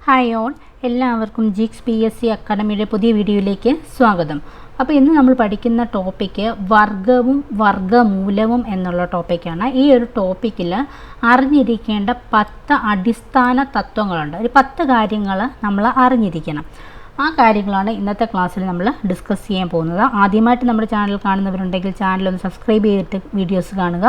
Hi all, എല്ലാവർക്കും ജിക്സ് PSC അക്കാഡമിയുടെ പുതിയ വീഡിയോയിലേക്ക് സ്വാഗതം. അപ്പോൾ ഇന്ന് നമ്മൾ പഠിക്കുന്ന ടോപ്പിക്ക് വർഗവും വർഗമൂലവും എന്നുള്ള ടോപ്പിക്കാണ്. ഈ ഒരു ടോപ്പിക്കിൽ അറിഞ്ഞിരിക്കേണ്ട 10 അടിസ്ഥാന തത്വങ്ങളുണ്ട്. ഒരു 10 കാര്യങ്ങൾ നമ്മൾ അറിഞ്ഞിരിക്കണം. ആ കാര്യങ്ങളാണ് ഇന്നത്തെ ക്ലാസ്സിൽ നമ്മൾ ഡിസ്കസ് ചെയ്യാൻ പോകുന്നത്. ആദ്യമായിട്ട് നമ്മുടെ ചാനൽ കാണുന്നവരുണ്ടെങ്കിൽ ചാനലൊന്ന് സബ്സ്ക്രൈബ് ചെയ്തിട്ട് വീഡിയോസ് കാണുക.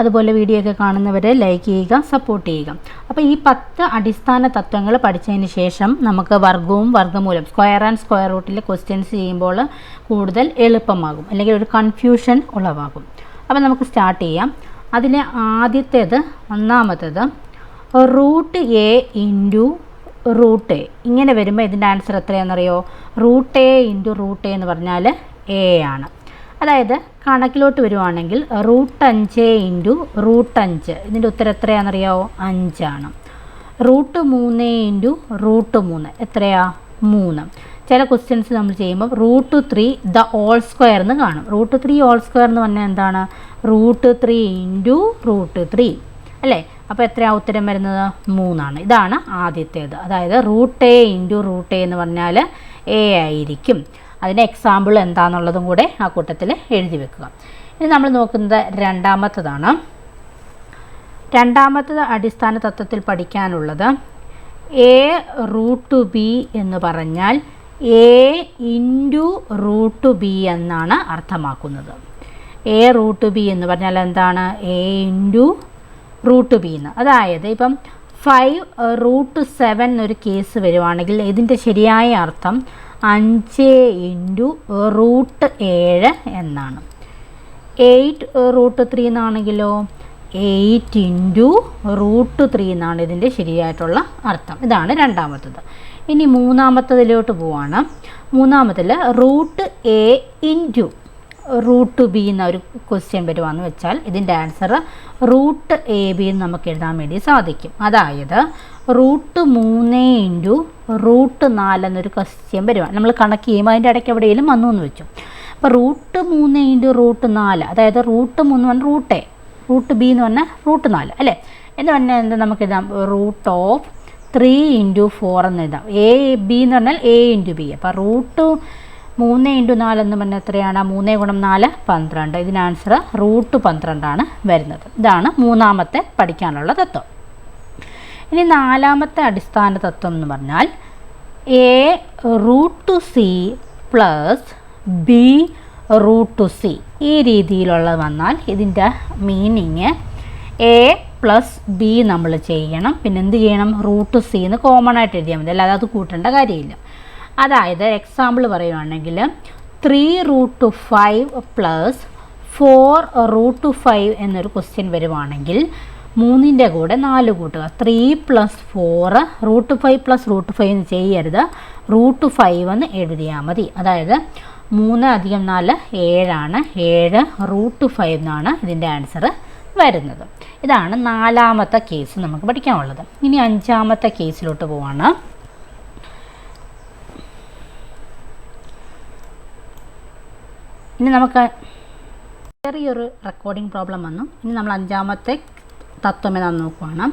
അതുപോലെ വീഡിയോ ഒക്കെ കാണുന്നവരെ ലൈക്ക് ചെയ്യുക, സപ്പോർട്ട് ചെയ്യുക. അപ്പോൾ ഈ 10 അടിസ്ഥാന തത്വങ്ങൾ പഠിച്ചതിന് ശേഷം നമുക്ക് വർഗവും വർഗമൂലം സ്ക്വയർ ആൻഡ് സ്ക്വയർ റൂട്ടിലെ ക്വസ്റ്റ്യൻസ് ചെയ്യുമ്പോൾ കൂടുതൽ എളുപ്പമാകും, അല്ലെങ്കിൽ ഒരു കൺഫ്യൂഷൻ ഉളവാകും. അപ്പോൾ നമുക്ക് സ്റ്റാർട്ട് ചെയ്യാം. അതിലെ ആദ്യത്തേത്, ഒന്നാമത്തേത് root a into root a. ഇങ്ങനെ വരുമ്പോൾ ഇതിൻ്റെ ആൻസർ എത്രയാണെന്നറിയോ? Root a into root a എന്ന് പറഞ്ഞാൽ എ ആണ്. അതായത് കണക്കിലോട്ട് വരുവാണെങ്കിൽ റൂട്ട് 5 ഇൻറ്റു റൂട്ട് 5, ഇതിൻ്റെ ഉത്തരം എത്രയാണെന്നറിയാമോ? 5 ആണ്. റൂട്ട് 3 ഇൻറ്റു റൂട്ട് 3 എത്രയാ? 3. ചില ക്വസ്റ്റ്യൻസ് നമ്മൾ ചെയ്യുമ്പോൾ റൂട്ട് 3 ദ ഹോൾ സ്ക്വയർ എന്ന് കാണും. റൂട്ട് 3 ഹോൾ സ്ക്വയർ എന്ന് പറഞ്ഞാൽ എന്താണ്? റൂട്ട് 3 ഇൻറ്റു റൂട്ട് 3 അല്ലേ? അപ്പോൾ എത്രയാണ് ഉത്തരം വരുന്നത്? 3 ആണ്. ഇതാണ് ആദ്യത്തേത്. അതായത് root a into root a എന്ന് പറഞ്ഞാൽ എ ആയിരിക്കും. അതിൻ്റെ എക്സാമ്പിൾ എന്താണെന്നുള്ളതും കൂടെ ആ കൂട്ടത്തിൽ എഴുതി വെക്കുക. ഇനി നമ്മൾ നോക്കുന്നത് രണ്ടാമത്തതാണ്. രണ്ടാമത്തത് അടിസ്ഥാന തത്വത്തിൽ പഠിക്കാനുള്ളത് എ റൂട്ട് ബി എന്ന് പറഞ്ഞാൽ എ ഇൻറ്റു റൂട്ട് ബി എന്നാണ് അർത്ഥമാക്കുന്നത്. എ റൂട്ട് ബി എന്ന് പറഞ്ഞാൽ എന്താണ്? എ ഇൻറ്റു റൂട്ട് ബി എന്ന്. അതായത് ഇപ്പം 5 റൂട്ട് 7 എന്നൊരു കേസ് വരുവാണെങ്കിൽ ഇതിൻ്റെ ശരിയായ അർത്ഥം 5 ഇൻറ്റു റൂട്ട് 7 എന്നാണ്. 8 റൂട്ട് 3 എന്നാണെങ്കിലോ 8 ഇൻറ്റു റൂട്ട് 3 എന്നാണ് ഇതിൻ്റെ ശരിയായിട്ടുള്ള അർത്ഥം. ഇതാണ് രണ്ടാമത്തത്. ഇനി മൂന്നാമത്തതിലോട്ട് പോവാണ്. മൂന്നാമത്തിൽ root a into root b എന്നൊരു ക്വസ്റ്റ്യൻ വരുവാന്ന് വെച്ചാൽ ഇതിൻ്റെ ആൻസർ റൂട്ട് എ ബി എന്ന് നമുക്ക് എഴുതാൻ വേണ്ടി സാധിക്കും. അതായത് റൂട്ട് 3 ഇൻറ്റു റൂട്ട് 4 എന്നൊരു ക്വസ്റ്റ്യൻ വരുവാണ്. നമ്മൾ കണക്ക് ചെയ്യുമ്പോൾ അതിൻ്റെ ഇടയ്ക്ക് എവിടെയെങ്കിലും വന്നു എന്ന് വെച്ചു. അപ്പോൾ റൂട്ട് 3 ഇൻറ്റു റൂട്ട് 4, അതായത് റൂട്ട് 3 എന്ന് പറഞ്ഞാൽ റൂട്ട് എ, റൂട്ട് ബി എന്ന് പറഞ്ഞാൽ റൂട്ട് 4 അല്ലേ? എന്ന് പറഞ്ഞാൽ എന്താ നമുക്ക് എഴുതാം? റൂട്ട് ഓഫ് 3 ഇൻറ്റു 4 എന്ന് എഴുതാം. എ ബി എന്ന് പറഞ്ഞാൽ എ ഇൻറ്റു ബി. അപ്പോൾ റൂട്ട് 3 ഇൻറ്റു 4 എന്ന് പറഞ്ഞാൽ എത്രയാണ്? 3 ഗുണം 4 12. ഇതിന് ആൻസർ റൂട്ട് 12 ആണ് വരുന്നത്. ഇതാണ് മൂന്നാമത്തെ പഠിക്കാനുള്ള തത്വം. ഇനി നാലാമത്തെ അടിസ്ഥാന തത്വം എന്ന് പറഞ്ഞാൽ a root c plus b root c. ഈ രീതിയിലുള്ളത് വന്നാൽ ഇതിൻ്റെ മീനിങ് എ പ്ലസ് ബി നമ്മൾ ചെയ്യണം. പിന്നെ എന്ത് ചെയ്യണം? റൂട്ട് സി എന്ന് കോമൺ ആയിട്ട് എഴുതിയാൽ മതി, അല്ലാതെ അത് കൂട്ടേണ്ട കാര്യമില്ല. അതായത് എക്സാമ്പിൾ പറയുവാണെങ്കിൽ 3 റൂട്ട് 5 പ്ലസ് 4 റൂട്ട് 5 എന്നൊരു ക്വസ്റ്റ്യൻ വരുവാണെങ്കിൽ 3ൻ്റെ കൂടെ 4 കൂട്ടുക. 3 പ്ലസ് 4 റൂട്ട് 5 പ്ലസ് റൂട്ട് 5 എന്ന് ചെയ്യരുത്, റൂട്ട് 5 എന്ന് എഴുതിയാൽ മതി. അതായത് 3 അധികം 4 7 ആണ്. 7 റൂട്ട് 5 എന്നാണ് ഇതിൻ്റെ ആൻസർ വരുന്നത്. ഇതാണ് നാലാമത്തെ കേസ് നമുക്ക് പഠിക്കാനുള്ളത്. ഇനി അഞ്ചാമത്തെ കേസിലോട്ട് പോവാണ്. ഇനി നമുക്ക് ചെറിയൊരു റെക്കോർഡിംഗ് പ്രോബ്ലം വന്നു. ഇനി നമ്മൾ അഞ്ചാമത്തെ തത്വം ഏതാണെന്ന് നോക്കുവാണ്.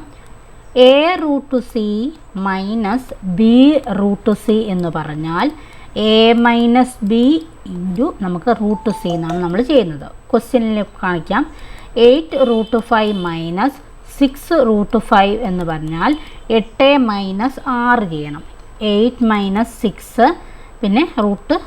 A root c minus b root c എന്ന് പറഞ്ഞാൽ എ മൈനസ് ബി ഇൻറ്റു നമുക്ക് റൂട്ട് സി എന്നാണ് നമ്മൾ ചെയ്യുന്നത്. ക്വസ്റ്റ്യനിൽ കാണിക്കാം. 8 റൂട്ട് 5 മൈനസ് 6 റൂട്ട് 5 എന്ന് പറഞ്ഞാൽ 8 മൈനസ് 6 ചെയ്യണം. 8 മൈനസ് 6 പിന്നെ റൂട്ട്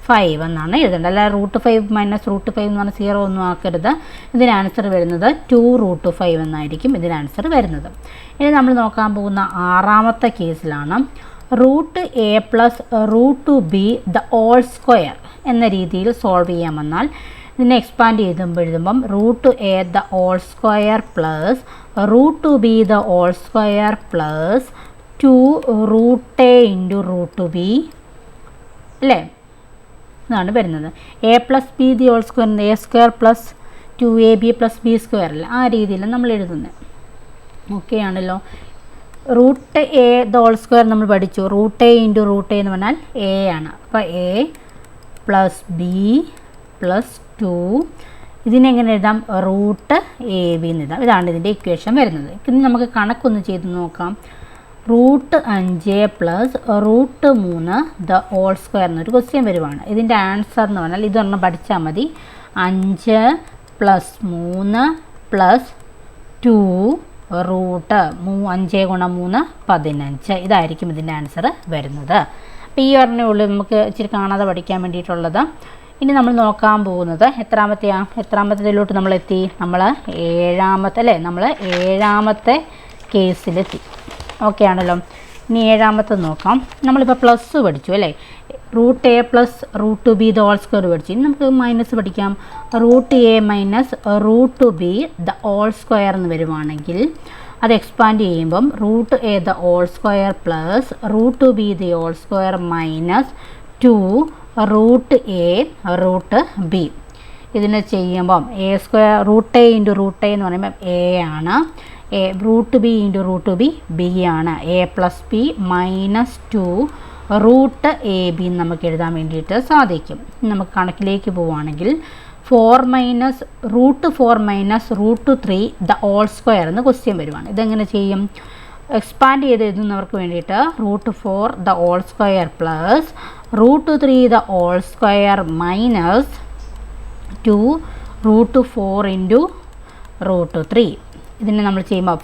5 എന്നാണ് എഴുതേണ്ടത്. അല്ല റൂട്ട് 5 മൈനസ് റൂട്ട് 5 എന്ന് പറഞ്ഞാൽ 0 ഒന്നും ആക്കരുത്. ഇതിന് ആൻസർ വരുന്നത് 2 റൂട്ട് 5 എന്നായിരിക്കും ഇതിന് ആൻസർ വരുന്നത്. ഇനി നമ്മൾ നോക്കാൻ പോകുന്ന ആറാമത്തെ കേസിലാണ് root a plus root b the whole square എന്ന രീതിയിൽ സോൾവ് ചെയ്യാമെന്നാൽ ഇതിനെ എക്സ്പാൻഡ് എഴുതുമ്പം root a the whole square plus root b the whole square plus 2 root a into root b അല്ലേ? ഇതാണ് വരുന്നത്. A plus b the whole square, a square plus 2ab plus b square അല്ല, ആ രീതിയിൽ നമ്മൾ എഴുതുന്നത്. Okay ആണല്ലോ. Root a the whole square നമ്മൾ പഠിച്ചു. Root a into root a എന്ന് പറഞ്ഞാൽ എ ആണ്. അപ്പോൾ എ പ്ലസ് ബി പ്ലസ് 2. ഇതിനെങ്ങനെ എഴുതാം? റൂട്ട് എ ബി എന്ന് എഴുതാം. ഇതാണ് ഇതിൻ്റെ ഇക്വേഷൻ വരുന്നത്. ഇനി നമുക്ക് കണക്കൊന്ന് ചെയ്ത് നോക്കാം. Root 5 plus root 3 the whole square എന്നൊരു ക്വസ്റ്റ്യൻ വരുവാണ്. ഇതിൻ്റെ ആൻസർ എന്ന് പറഞ്ഞാൽ ഇതൊരെണ്ണം പഠിച്ചാൽ മതി. 5 പ്ലസ് 3 പ്ലസ് 2 റൂട്ട് 5 ഗുണം 3 15. ഇതായിരിക്കും ഇതിൻ്റെ ആൻസർ വരുന്നത്. അപ്പോൾ ഈ ഒരെണ്ണേ ഉള്ളൂ നമുക്ക് ഇച്ചിരി കാണാതെ പഠിക്കാൻ വേണ്ടിയിട്ടുള്ളത്. ഇനി നമ്മൾ നോക്കാൻ പോകുന്നത് എത്രാമത്തേതിലോട്ട് നമ്മളെത്തി? നമ്മൾ ഏഴാമത്തെ കേസിലെത്തി. ഓക്കെ ആണല്ലോ. ഇനി ഏഴാമത്തെ നോക്കാം. നമ്മളിപ്പോൾ പ്ലസ് പഠിച്ചു അല്ലേ? Root a plus root b the whole square പഠിച്ചു. ഇനി നമുക്ക് മൈനസ് പഠിക്കാം. Root a minus root b the whole square എന്ന് വരുവാണെങ്കിൽ അത് എക്സ്പാൻഡ് ചെയ്യുമ്പം root a the whole square plus root b the whole square minus 2 root a root b. ഇതിനെ ചെയ്യുമ്പം a square root a into root a എന്ന് പറയുമ്പം a ആണ്. Root b into root b b ആണ്. A plus B minus 2 root a b നമുക്ക് എഴുതാൻ വേണ്ടിയിട്ട് സാധിക്കും. നമുക്ക് കണക്കിലേക്ക് പോവുകയാണെങ്കിൽ 4 minus root 3 the whole square എന്ന് ക്വസ്റ്റ്യൻ വരുവാണ്. ഇതെങ്ങനെ ചെയ്യും? എക്സ്പാൻഡ് ചെയ്ത് എഴുതുന്നവർക്ക് വേണ്ടിയിട്ട് root 4 the whole square plus root 3 the whole square minus 2 root 4 into root 3. ഇതിനെ നമ്മൾ ചെയ്യുമ്പോൾ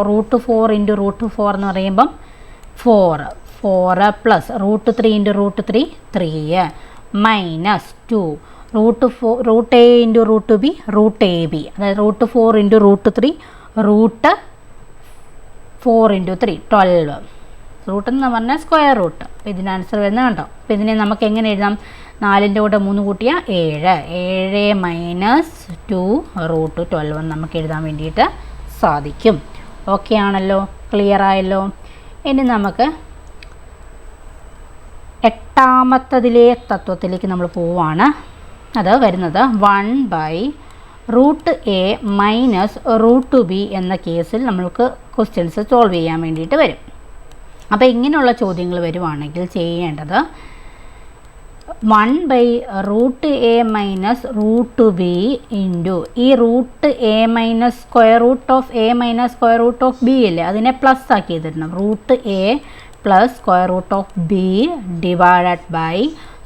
റൂട്ട് 4 ഇൻറ്റു റൂട്ട് 4 എന്ന് പറയുമ്പം 4 plus root 3 into root 3 minus 2 root a into root b root a b. അതായത് root 4 into root 3 root 4 into 3 12. Root എന്ന് പറഞ്ഞാൽ square root. അപ്പോൾ ഇതിന് ആൻസർ വരുന്നത് കണ്ടോ? അപ്പോൾ ഇതിനെ നമുക്ക് എങ്ങനെ എഴുതാം? 4ൻ്റെ കൂടെ 3 കൂട്ടിയാൽ 7 മൈനസ് 2 റൂട്ട് 12 എന്ന് നമുക്ക് എഴുതാൻ വേണ്ടിയിട്ട് സാധിക്കും. ഓക്കെ ആണല്ലോ? ക്ലിയർ ആയല്ലോ? ഇനി നമുക്ക് എട്ടാമത്തതിലെ തത്വത്തിലേക്ക് നമ്മൾ പോവുകയാണ്. അത് വരുന്നത് 1/റൂട്ട് എ മൈനസ് റൂട്ട് ബി എന്ന കേസിൽ നമ്മൾക്ക് ക്വസ്റ്റ്യൻസ് സോൾവ് ചെയ്യാൻ വേണ്ടിയിട്ട് വരും. അപ്പോൾ ഇങ്ങനെയുള്ള ചോദ്യങ്ങൾ വരുവാണെങ്കിൽ ചെയ്യേണ്ടത് root a minus root b into ഈ root a minus square root of a minus square root of b അല്ലേ, അതിനെ പ്ലസ് ആക്കി എഴുതണം. Root a plus square root of B divided by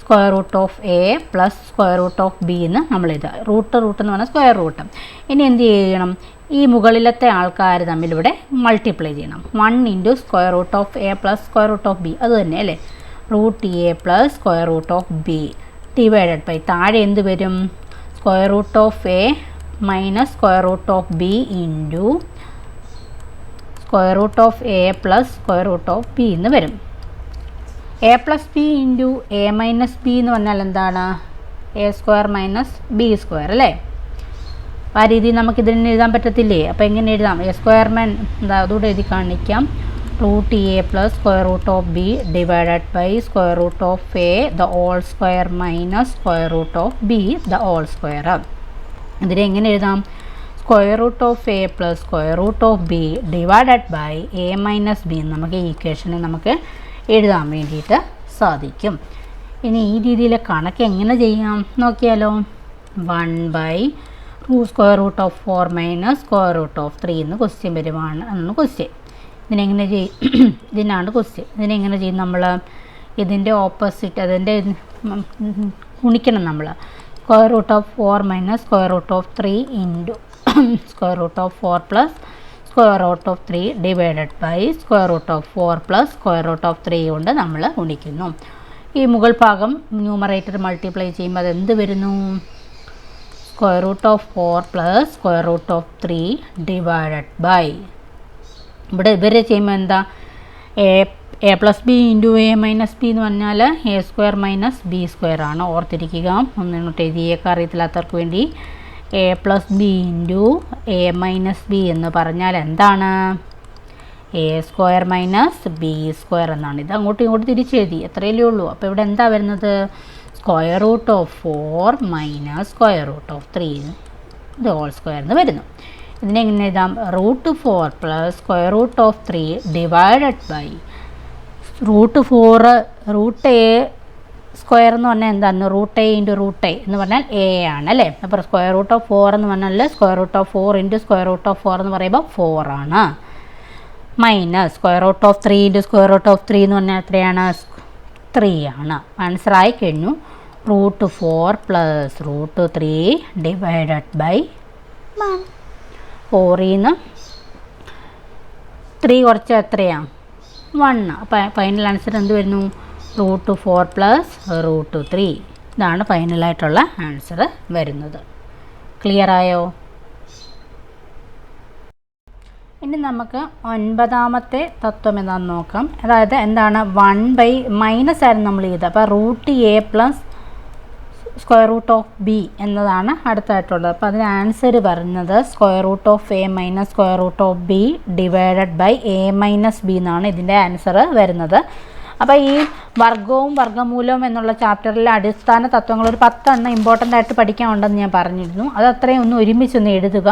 square root of a plus square root of b എന്ന് നമ്മൾ എഴുതുക. Root എന്ന് പറഞ്ഞാൽ square root. ഇനി എന്ത് ചെയ്യണം? ഈ മുകളിലത്തെ ആൾക്കാർ തമ്മിലിവിടെ മൾട്ടിപ്ലൈ ചെയ്യണം. 1 into square root of a plus square root of b, അത് തന്നെ അല്ലേ? Root a plus square root of B divided by താഴെ എന്ത് വരും? Square root of a minus square root of b into square root of a plus square root of b എന്ന് വരും. A plus b into a minus b എന്ന് പറഞ്ഞാൽ എന്താണ്? A square minus b square അല്ലേ? ആ രീതിയിൽ നമുക്കിതിന് എഴുതാൻ പറ്റത്തില്ലേ? അപ്പോൾ എങ്ങനെ എഴുതാം? എ സ്ക്വയർ അതുകൂടെ എഴുതി കാണിക്കാം. Root a plus square root of B divided by square root of a the whole square minus square root of b the whole square. ഇതിനെ എങ്ങനെ എഴുതാം? Square root of a plus square root of B divided by a minus b നമുക്ക് ഈ ഇക്വേഷനെ നമുക്ക് എഴുതാൻ വേണ്ടിയിട്ട് സാധിക്കും. ഇനി ഈ രീതിയിലെ കണക്ക് എങ്ങനെ ചെയ്യാം നോക്കിയാലോ? Square root of 4 minus square root of 3 എന്ന് ക്വസ്റ്റ്യൻ വരുവാണ് എന്നാണ് ക്വസ്റ്റ്യൻ. ഇതിനെങ്ങനെ ഇതിനാണ് ക്വസ്റ്റ്യൻ. ഇതിനെങ്ങനെ ചെയ്യും നമ്മൾ? ഇതിൻ്റെ ഓപ്പോസിറ്റ് അതിൻ്റെ ഗുണിക്കണം നമ്മൾ. Square root of 4 minus square root of 3 into square root of 4 plus square root of 3 divided by square root of 4 plus square root of 3 കൊണ്ട് നമ്മൾ ഗുണിക്കുന്നു. ഈ മുകൾ ഭാഗം ന്യൂമറേറ്റർ മൾട്ടിപ്ലൈ ചെയ്യുമ്പോൾ അതെന്ത് വരുന്നു? Square root of 4 plus square root of 3 divided by ഇവിടെ ഇവരെ ചെയ്യുമ്പോൾ എന്താ? A plus b into a minus b എന്ന് പറഞ്ഞാൽ a square minus b square ആണ്. ഓർത്തിരിക്കുക. ഒന്നിനോട്ട് എഴുതിയേക്കാൻ അറിയത്തില്ലാത്തവർക്ക് വേണ്ടി a plus b into a minus b എന്ന് പറഞ്ഞാൽ എന്താണ്? A square minus b square എന്നാണ്. ഇത് അങ്ങോട്ടും ഇങ്ങോട്ടും തിരിച്ചെഴുതി, എത്രയല്ലേ ഉള്ളൂ. അപ്പോൾ ഇവിടെ എന്താ വരുന്നത്? Square root of 4 minus square root of 3 ഇത് ഹോൾ സ്ക്വയർ എന്ന് വരുന്നു. ഇതിനെ എങ്ങനെ എഴുതാം? Root 4 plus square root of 3 divided by root 4 root a square എന്ന് പറഞ്ഞാൽ എന്താണ്? Root a into root a എന്ന് പറഞ്ഞാൽ എ ആണ് അല്ലേ? അപ്പോൾ സ്ക്വയർ റൂട്ട് ഓഫ് 4 എന്ന് പറഞ്ഞാൽ square root of 4 into square root of 4 എന്ന് പറയുമ്പോൾ 4 ആണ്. Minus square root of 3 into square root of 3 എന്ന് പറഞ്ഞാൽ എത്രയാണ്? 3 ആണ്. ആൻസർ ആയി കഴിഞ്ഞു. √4 പ്ലസ് √3 ഡിവൈഡഡ് ബൈ 4ൽ നിന്ന് 3 കുറച്ച് എത്രയാണ്? 1. അപ്പോൾ ഫൈനൽ ആൻസർ എന്ത് വരുന്നു? √4 പ്ലസ് √3. ഇതാണ് ഫൈനലായിട്ടുള്ള ആൻസർ വരുന്നത്. ക്ലിയർ ആയോ? ഇനി നമുക്ക് 9ാമത്തെ തത്വം എന്താണെന്ന് നോക്കാം. അതായത് എന്താണ്? 1 മൈനസ് ആയിരുന്നു നമ്മൾ ചെയ്തത്. അപ്പോൾ √a plus square root of B എന്നതാണ് അടുത്തായിട്ടുള്ളത്. അപ്പോൾ അതിന് ആൻസർ പറയുന്നത് square root of a minus square root of B divided by a minus B എന്നാണ് ഇതിൻ്റെ ആൻസർ വരുന്നത്. അപ്പോൾ ഈ വർഗവും വർഗ്ഗമൂലവും എന്നുള്ള ചാപ്റ്ററിലെ അടിസ്ഥാന തത്വങ്ങൾ ഒരു 10 എണ്ണം ഇമ്പോർട്ടൻ്റ് ആയിട്ട് പഠിക്കാനുണ്ടെന്ന് ഞാൻ പറഞ്ഞിരുന്നു. അത് അത്രയും ഒന്ന് ഒരുമിച്ചൊന്ന് എഴുതുക.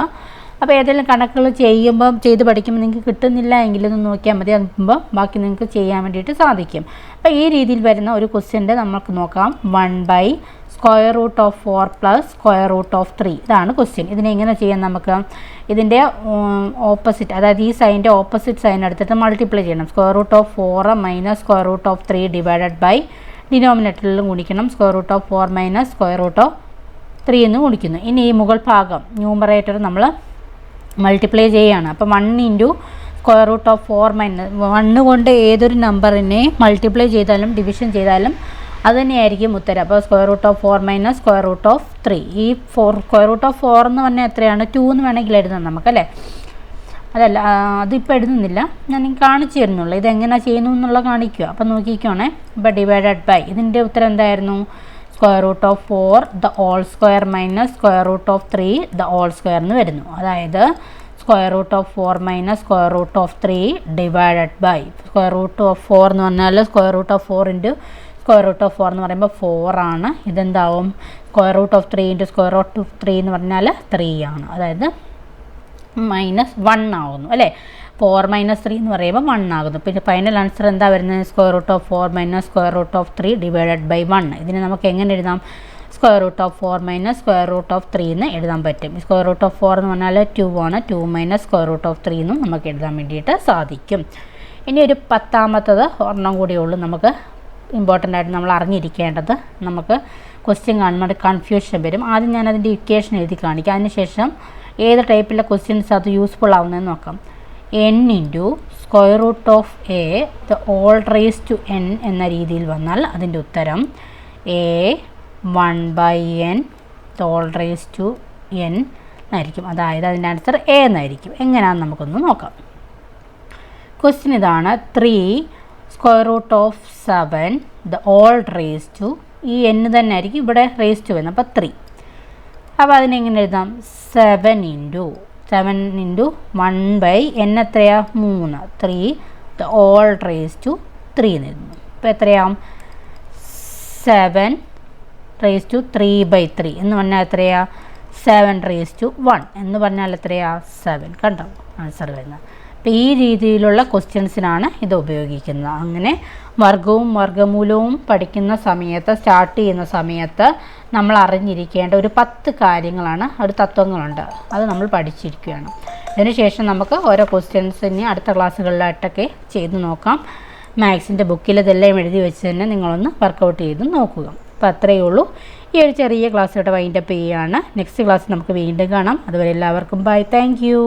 അപ്പോൾ ഏതെങ്കിലും കണക്കുകൾ ചെയ്ത് പഠിക്കുമ്പോൾ നിങ്ങൾക്ക് കിട്ടുന്നില്ല എങ്കിലൊന്ന് നോക്കിയാൽ മതി. അതുമ്പോൾ ബാക്കി നിങ്ങൾക്ക് ചെയ്യാൻ വേണ്ടിയിട്ട് സാധിക്കും. അപ്പോൾ ഈ രീതിയിൽ വരുന്ന ഒരു ക്വസ്റ്റ്യൻ്റെ നമുക്ക് നോക്കാം. 1 square root of 4 plus square root of 3. ഇതാണ് ക്വസ്റ്റ്യൻ. ഇതിനെ എങ്ങനെ ചെയ്യാം? നമുക്ക് ഇതിൻ്റെ ഓപ്പോസിറ്റ്, അതായത് ഈ സൈൻ്റെ ഓപ്പോസിറ്റ് സൈൻ എടുത്തിട്ട് മൾട്ടിപ്ലൈ ചെയ്യണം. Square root of 4 minus square root of 3 divided by ഡിനോമിനേറ്ററിലും ഗുണിക്കണം. Square root of 4 minus square root of 3 എന്ന് ഗുണിക്കുന്നു. ഇനി ഈ മുകൾ ഭാഗം ന്യൂമറേറ്റർ നമ്മൾ മൾട്ടിപ്ലൈ ചെയ്യുകയാണ്. അപ്പോൾ 1 into square root of 4 minus 1 കൊണ്ട് ഏതൊരു നമ്പറിനെ മൾട്ടിപ്ലൈ ചെയ്താലും ഡിവിഷൻ ചെയ്താലും അത് തന്നെയായിരിക്കും ഉത്തരം. അപ്പോൾ square root of 4 minus square root of 3. ഈ സ്ക്വയർ റൂട്ട് ഓഫ് 4 എന്ന് പറഞ്ഞാൽ എത്രയാണ്? 2 എന്ന് വേണമെങ്കിൽ എഴുതാം നമുക്കല്ലേ. അതല്ല, അതിപ്പോൾ എഴുതുന്നില്ല, ഞാൻ കാണിച്ചു തരുന്നുള്ളൂ. ഇതെങ്ങനെ ചെയ്യുന്നു എന്നുള്ള കാണിക്കുക. അപ്പോൾ നോക്കിക്കോണേ. ഇപ്പോൾ ഡിവൈഡഡ് ബൈ ഇതിൻ്റെ ഉത്തരം എന്തായിരുന്നു? Square root of 4 the whole square minus square root of 3 the whole square എന്ന് വരുന്നു. അതായത് square root of 4 minus square root of 3 divided by square root of 4 എന്ന് പറഞ്ഞാൽ square root of 4 into square root of 4 എന്ന് പറയുമ്പോൾ 4 ആണ്. ഇതെന്താവും? Square root of 3 into square root of 3 എന്ന് പറഞ്ഞാൽ 3 ആണ്. അതായത് -1 ആവുന്നു അല്ലേ. 4 മൈനസ് 3 എന്ന് പറയുമ്പോൾ 1 ആകുന്നു. പിന്നെ ഫൈനൽ ആൻസർ എന്താ വരുന്നത്? Square root of 4 minus square root of 3 divided by 1. ഇതിനെ നമുക്ക് എങ്ങനെ എഴുതാം? Square root of 4 minus square root of 3 എന്ന് എഴുതാൻ പറ്റും. സ്ക്വയർ റൂട്ട് ഓഫ് 4 എന്ന് പറഞ്ഞാൽ 2 ആണ്. 2 മൈനസ് സ്ക്വയർ റൂട്ട് ഓഫ് 3 എന്നും നമുക്ക് എഴുതാൻ വേണ്ടിയിട്ട് സാധിക്കും. ഇനി ഒരു 10ാമത്തത് ഒരെണ്ണം കൂടിയേ ഉള്ളൂ നമുക്ക് ഇമ്പോർട്ടൻ്റ് ആയിട്ട് നമ്മൾ അറിഞ്ഞിരിക്കേണ്ടത്. നമുക്ക് ക്വസ്റ്റ്യൻ കാണുമ്പോൾ കൺഫ്യൂഷൻ വരും. ആദ്യം ഞാൻ അതിൻ്റെ ഇക്വേഷൻ എഴുതി കാണിക്കാം. അതിനുശേഷം ഏത് ടൈപ്പിലെ ക്വസ്റ്റ്യൻസ് അത് യൂസ്ഫുൾ ആവുന്നതെന്ന് നോക്കാം. n into square root of a the whole raise to n എന്ന രീതിയിൽ വന്നാൽ അതിൻ്റെ ഉത്തരം a1/n the whole raise to n എന്നായിരിക്കും. അതായത് അതിൻ്റെ ആൻസർ a എന്നായിരിക്കും. എങ്ങനെയാണെന്ന് നമുക്കൊന്ന് നോക്കാം. ക്വസ്റ്റ്യൻ ഇതാണ്. 3 square root of 7 the whole raise to, ഈ n തന്നെ ആയിരിക്കും ഇവിടെ റേസ് ടു വരുന്നത്. അപ്പോൾ 3. അപ്പോൾ അതിനെങ്ങനെ എഴുതാം? 7 ഇൻറ്റു 1/n എത്രയാ? 3. 3 ദ ഹോൾ റേസ് ടു 3 എന്ന് എഴുതുന്നു. അപ്പോൾ എത്രയാവും? 7 റേസ് ടു 3/3 എന്ന് പറഞ്ഞാൽ എത്രയാ? 7 റേസ് ടു 1 എന്ന് പറഞ്ഞാൽ എത്രയാ? 7. കണ്ടോ ആൻസർ വരുന്നത്. അപ്പോൾ ഈ രീതിയിലുള്ള ക്വസ്റ്റ്യൻസിനാണ് ഇത് ഉപയോഗിക്കുന്നത്. അങ്ങനെ വർഗവും വർഗ്ഗമൂലവും പഠിക്കുന്ന സമയത്ത്, സ്റ്റാർട്ട് ചെയ്യുന്ന സമയത്ത് നമ്മൾ അറിഞ്ഞിരിക്കേണ്ട ഒരു 10 കാര്യങ്ങളാണ്, ഒരു തത്വങ്ങളുണ്ട്. അത് നമ്മൾ പഠിച്ചിരിക്കുകയാണ്. അതിനുശേഷം നമുക്ക് ഓരോ ക്വസ്റ്റ്യൻസ് ഇനി അടുത്ത ക്ലാസ്സുകളിലായിട്ടൊക്കെ ചെയ്ത് നോക്കാം. മാത്സിൻ്റെ ബുക്കിൽ ഇതെല്ലാം എഴുതി വെച്ച് തന്നെ നിങ്ങളൊന്ന് വർക്കൗട്ട് ചെയ്ത് നോക്കുക. അപ്പോൾ അത്രയേ ഉള്ളൂ. ഈ ഒരു ചെറിയ ക്ലാസ് ഇവിടെ വൈൻഡപ്പ് ചെയ്യുകയാണ്. നെക്സ്റ്റ് ക്ലാസ് നമുക്ക് വീണ്ടും കാണാം. അതുവരെ എല്ലാവർക്കും ബൈ. Thank you.